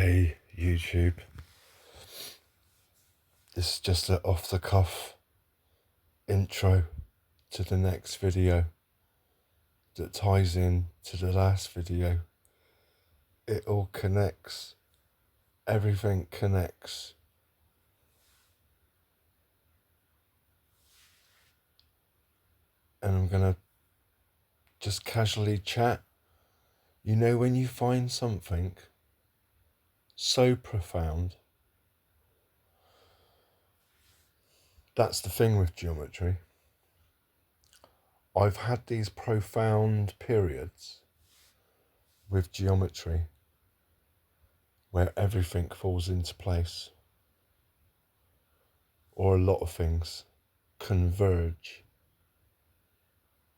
Hey YouTube, this is just an off-the-cuff intro to the next video that ties in to the last video. It all connects, everything connects. And I'm gonna just casually chat. You know, when you find something so profound, that's the thing with geometry. I've had these profound periods with geometry where everything falls into place, or a lot of things converge,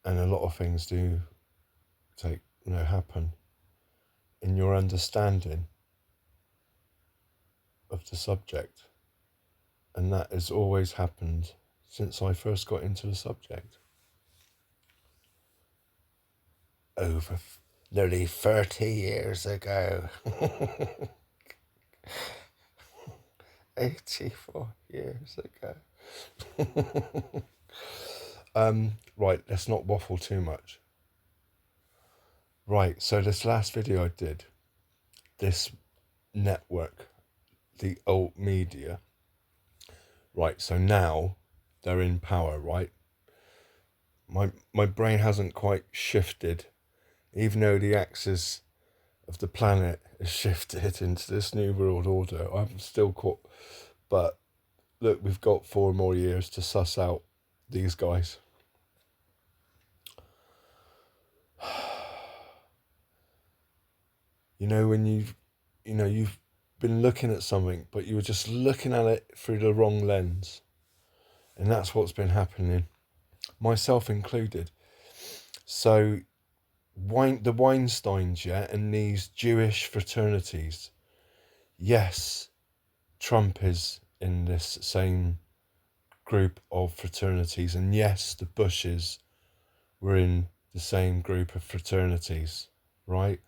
and a lot of things do happen in your understanding of the subject. And that has always happened since I first got into the subject. Over nearly 30 years ago. 84 years ago. Right, let's not waffle too much. Right, so this last video I did, this network, the old media, right, so now they're in power, right? My brain hasn't quite shifted, even though the axis of the planet has shifted into this new world order. I'm still caught, but look, we've got 4 more years to suss out these guys. You know, when you've been looking at something, but you were just looking at it through the wrong lens. And that's what's been happening, myself included. So the Weinsteins, and these Jewish fraternities. Yes, Trump is in this same group of fraternities. And yes, the Bushes were in the same group of fraternities, right?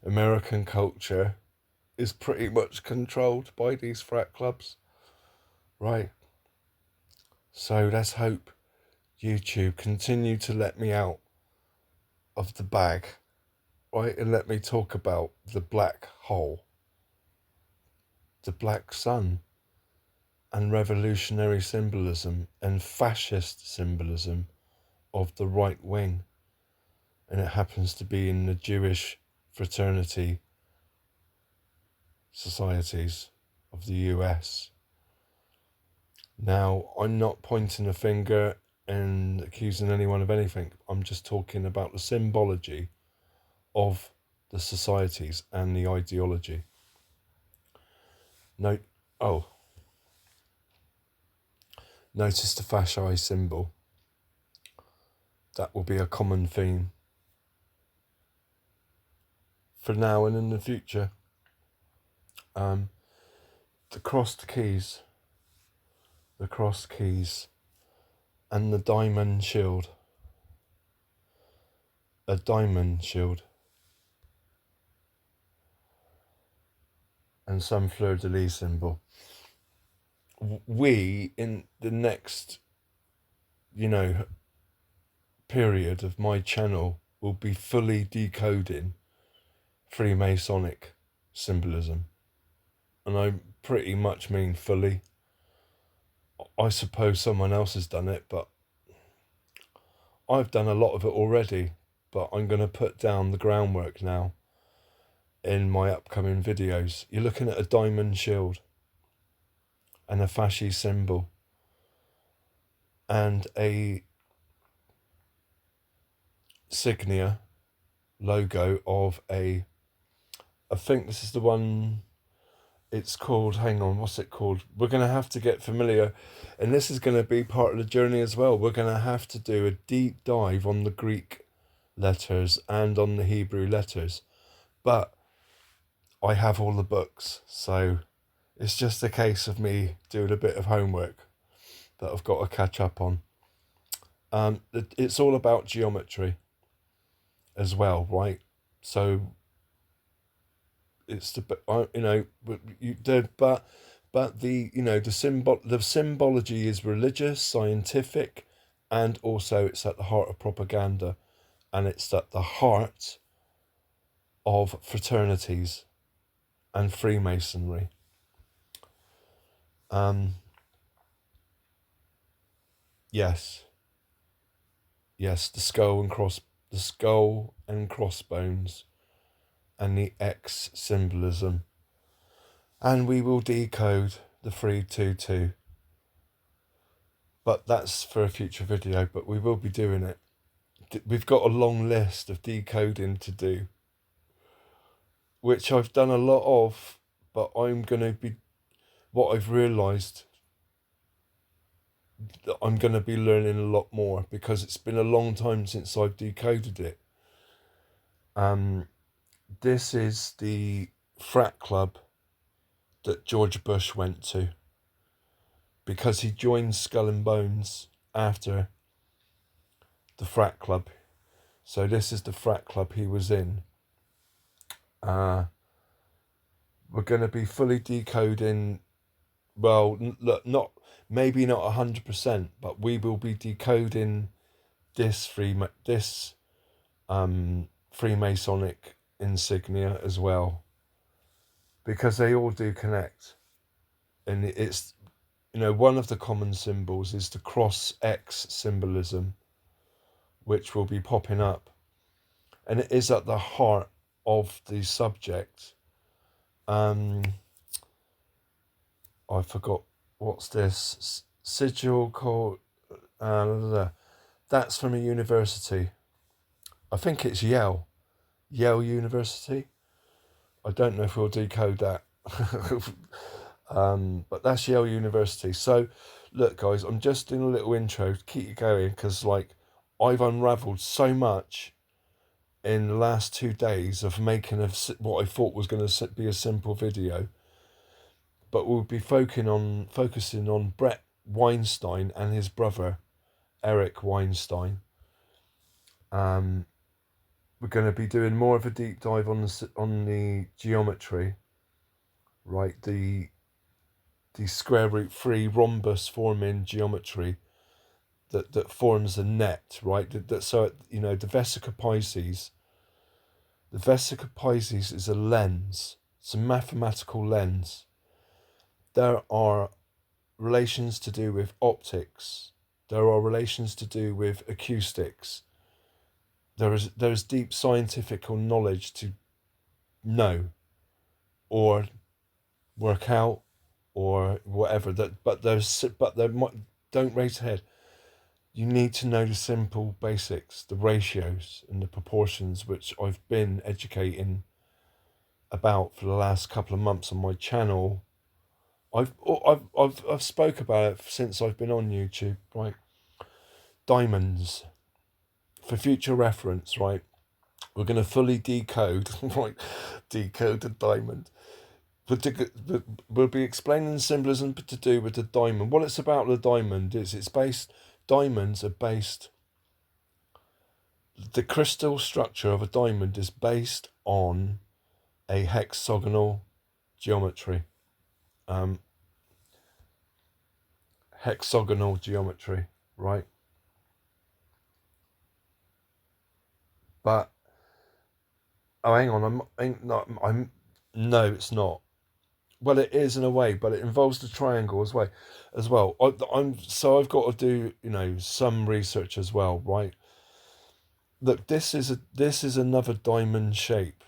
American culture is pretty much controlled by these frat clubs, right? So let's hope YouTube continue to let me out of the bag, right? And let me talk about the black hole, the black sun, and revolutionary symbolism and fascist symbolism of the right wing. And it happens to be in the Jewish fraternity societies of the US. Now, I'm not pointing a finger and accusing anyone of anything. I'm just talking about the symbology of the societies and the ideology. Notice the fasci symbol. That will be a common theme for now and in the future. The crossed keys, and the diamond shield. A diamond shield. And some fleur-de-lis symbol. We, in the next, period of my channel, will be fully decoding Freemasonic symbolism. And I pretty much mean fully. I suppose someone else has done it, but I've done a lot of it already. But I'm going to put down the groundwork now in my upcoming videos. You're looking at a diamond shield and a fasci symbol and a insignia logo of I think this is the one. It's called, hang on, what's it called? We're going to have to get familiar, and this is going to be part of the journey as well. We're going to have to do a deep dive on the Greek letters and on the Hebrew letters, but I have all the books, so it's just a case of me doing a bit of homework that I've got to catch up on. It's all about geometry as well, right? So it's the but the the symbology is religious, scientific, and also it's at the heart of propaganda, and it's at the heart of fraternities and Freemasonry. Yes, the skull and crossbones, and the X symbolism, and we will decode the 322. But that's for a future video. But we will be doing it. We've got a long list of decoding to do, which I've done a lot of, but I'm going to be, what I've realised, that I'm going to be learning a lot more, because it's been a long time since I've decoded it. This is the frat club that George Bush went to, because he joined Skull and Bones after the frat club. So this is the frat club he was in. We're going to be fully decoding, well, look, not maybe not 100%, but we will be decoding this Freemasonic insignia as well, because they all do connect. And it's, one of the common symbols is the cross X symbolism, which will be popping up, and it is at the heart of the subject. I forgot, what's this sigil called? That's from a university. I think it's Yale University. I don't know if we'll decode that. But that's Yale University. So look, guys, I'm just doing a little intro to keep you going, because I've unraveled so much in the last 2 days of making what I thought was going to be a simple video. But we'll be focusing on Brett Weinstein and his brother Eric Weinstein. We're going to be doing more of a deep dive on the geometry, right? The square root 3 rhombus forming geometry that forms a net, right? So the Vesica Pisces. The Vesica Pisces is a lens. It's a mathematical lens. There are relations to do with optics. There are relations to do with acoustics. There is deep scientific knowledge to know or work out or whatever. Don't raise your head. You need to know the simple basics, the ratios and the proportions, which I've been educating about for the last couple of months on my channel. I've spoke about it since I've been on YouTube, right? Diamonds. For future reference, right? We're going to fully decode, right? Decode the diamond. We'll be explaining the symbolism to do with the diamond. What it's about the diamond is diamonds are based, the crystal structure of a diamond is based on a hexagonal geometry. Hexagonal geometry, right? But hang on, no, it's not. Well, it is in a way, but it involves the triangle as well. I've got to do some research as well, right? Look, this is another diamond shape.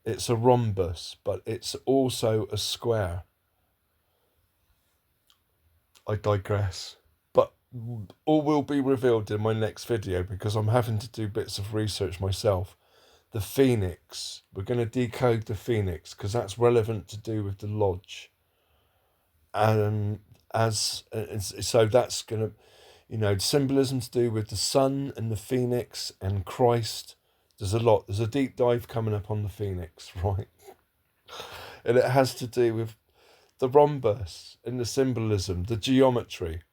It's a rhombus, but it's also a square. I digress. But all will be revealed in my next video, because I'm having to do bits of research myself. The phoenix. We're going to decode the phoenix, because that's relevant to do with the lodge. So that's going to, symbolism to do with the sun and the phoenix and Christ. There's a deep dive coming up on the phoenix, right? And it has to do with the rhombus and the symbolism, the geometry.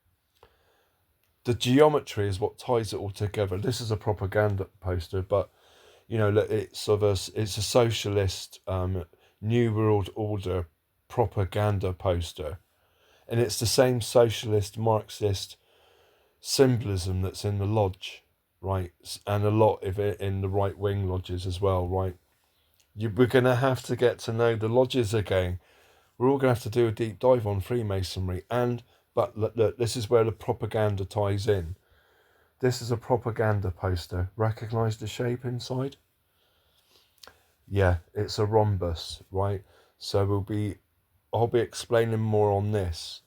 The geometry is what ties it all together. This is a propaganda poster, but It's a socialist New World Order propaganda poster, and it's the same socialist Marxist symbolism that's in the lodge, right? And a lot of it in the right-wing lodges as well, right? We're going to have to get to know the lodges again. We're all going to have to do a deep dive on Freemasonry. But look, this is where the propaganda ties in. This is a propaganda poster. Recognize the shape inside? Yeah, it's a rhombus, right? So I'll be explaining more on this.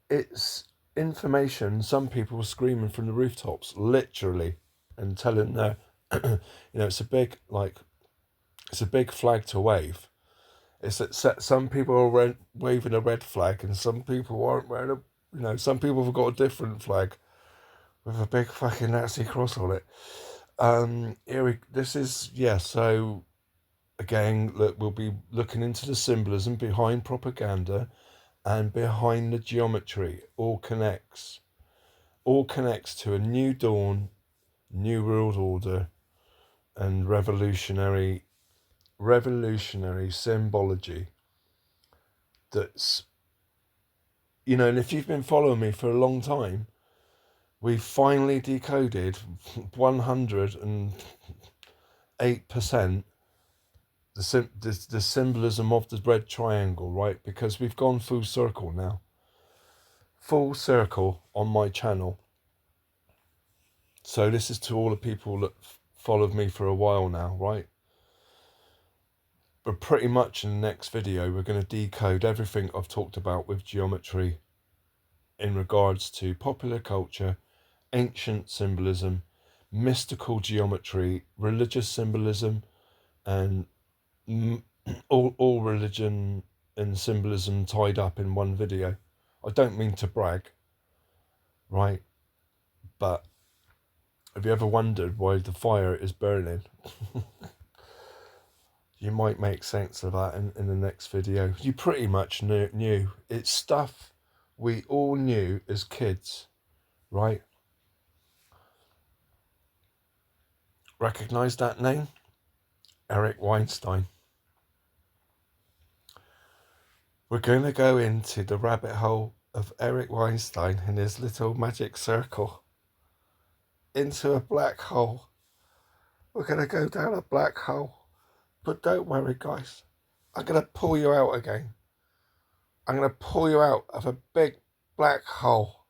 It's information. Some people were screaming from the rooftops, literally, and telling their, it's a big flag to wave. It's that some people are waving a red flag, and some people aren't wearing some people have got a different flag with a big fucking Nazi cross on it. So again, look, we'll be looking into the symbolism behind propaganda and behind the geometry. All connects to a new dawn, new world order, and revolutionary symbology. That's, and if you've been following me for a long time, we've finally decoded 108% the symbolism of the red triangle, right? Because we've gone full circle now. Full circle on my channel. So this is to all the people that followed me for a while now, right? But pretty much in the next video, we're going to decode everything I've talked about with geometry in regards to popular culture, ancient symbolism, mystical geometry, religious symbolism, and all religion and symbolism tied up in one video. I don't mean to brag, right? But have you ever wondered why the fire is burning? You might make sense of that in the next video. You pretty much knew. It's stuff we all knew as kids, right? Recognize that name? Eric Weinstein. We're going to go into the rabbit hole of Eric Weinstein and his little magic circle into a black hole. We're going to go down a black hole. But don't worry, guys. I'm going to pull you out again. I'm going to pull you out of a big black hole.